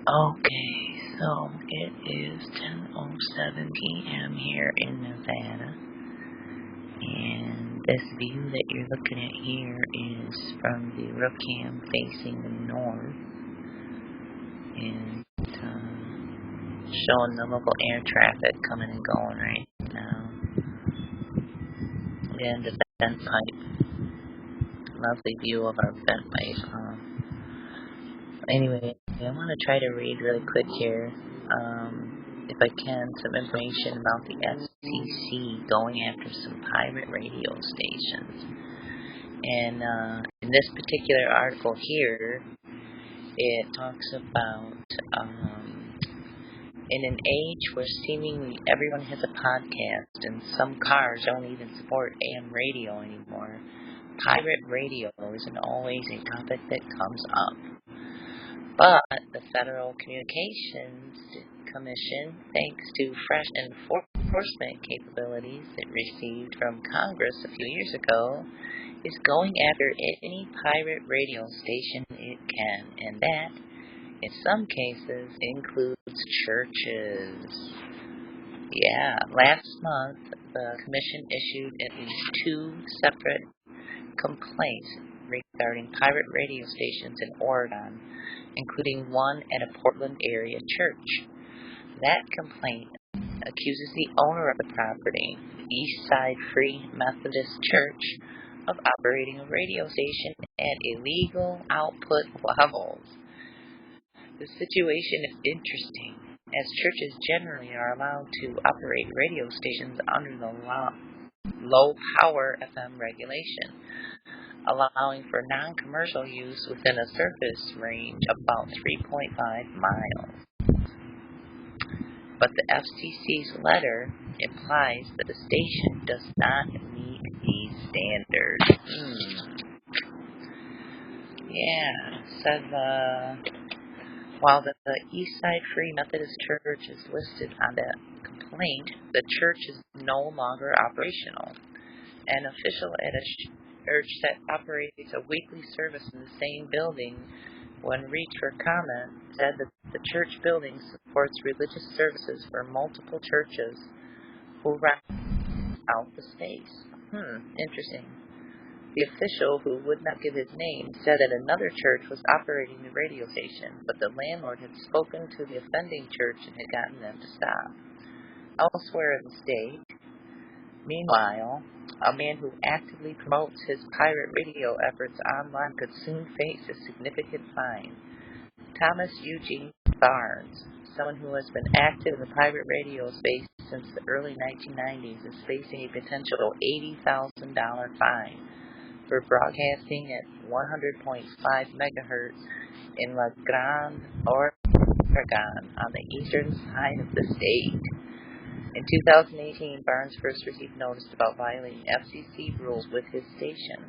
Okay, so it is 10:07 p.m. here in Nevada, and this view that you're looking at here is from the roof cam facing the north, and showing the local air traffic coming and going right now. And the vent pipe, lovely view of our vent pipe. Anyway, I want to try to read really quick here, if I can, some information about the FCC going after some pirate radio stations. And in this particular article here, it talks about in an age where seemingly everyone has a podcast and some cars don't even support AM radio anymore, pirate radio isn't always a topic that comes up. But the Federal Communications Commission, thanks to fresh enforcement capabilities it received from Congress a few years ago, is going after any pirate radio station it can, and that, in some cases, includes churches. Yeah, last month, the Commission issued at least 2 separate complaints regarding pirate radio stations in Oregon, including one at a Portland area church. That complaint accuses the owner of the property, Eastside Free Methodist Church, of operating a radio station at illegal output levels. The situation is interesting, as churches generally are allowed to operate radio stations under the low power FM regulation, allowing for non-commercial use within a surface range of about 3.5 miles. But the FCC's letter implies that the station does not meet these standards. Yeah, it says, while the Eastside Free Methodist Church is listed on the complaint, the church is no longer operational. An official at a church that operates a weekly service in the same building, when reached for comment, said that the church building supports religious services for multiple churches who rent out the space. Interesting. The official, who would not give his name, said that another church was operating the radio station, but the landlord had spoken to the offending church and had gotten them to stop. Elsewhere in the state, meanwhile, a man who actively promotes his pirate radio efforts online could soon face a significant fine. Thomas Eugene Barnes, someone who has been active in the pirate radio space since the early 1990s, is facing a potential $80,000 fine for broadcasting at 100.5 megahertz in La Grande, Oregon, on the eastern side of the state. In 2018, Barnes first received notice about violating FCC rules with his station,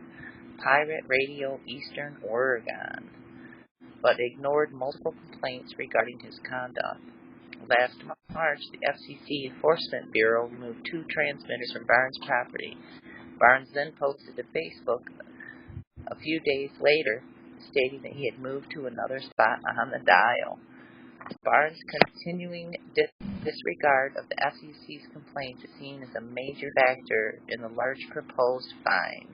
Pirate Radio Eastern Oregon, but ignored multiple complaints regarding his conduct. Last March, the FCC Enforcement Bureau removed 2 transmitters from Barnes' property. Barnes then posted to Facebook a few days later, stating that he had moved to another spot on the dial. Barnes' continuing disregard of the FCC's complaints is seen as a major factor in the large proposed fine.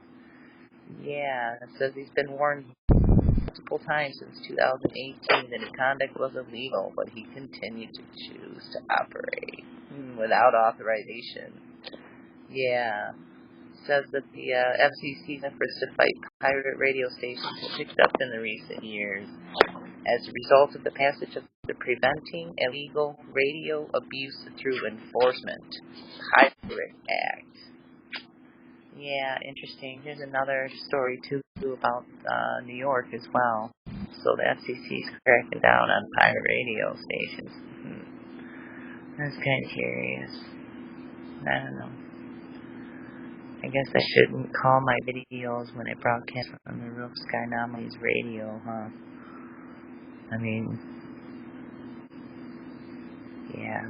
Yeah, it says he's been warned multiple times since 2018 that his conduct was illegal, but he continued to choose to operate without authorization. Yeah. Says that the FCC's efforts to fight pirate radio stations have picked up in the recent years as a result of the passage of the Preventing Illegal Radio Abuse Through Enforcement Pirate Act. Yeah, interesting. Here's another story, too, about New York as well. So the FCC's cracking down on pirate radio stations. That's kind of curious. I don't know. I guess I shouldn't call my videos when I broadcast from the roof Sky Anomalies radio, huh? I mean, yeah.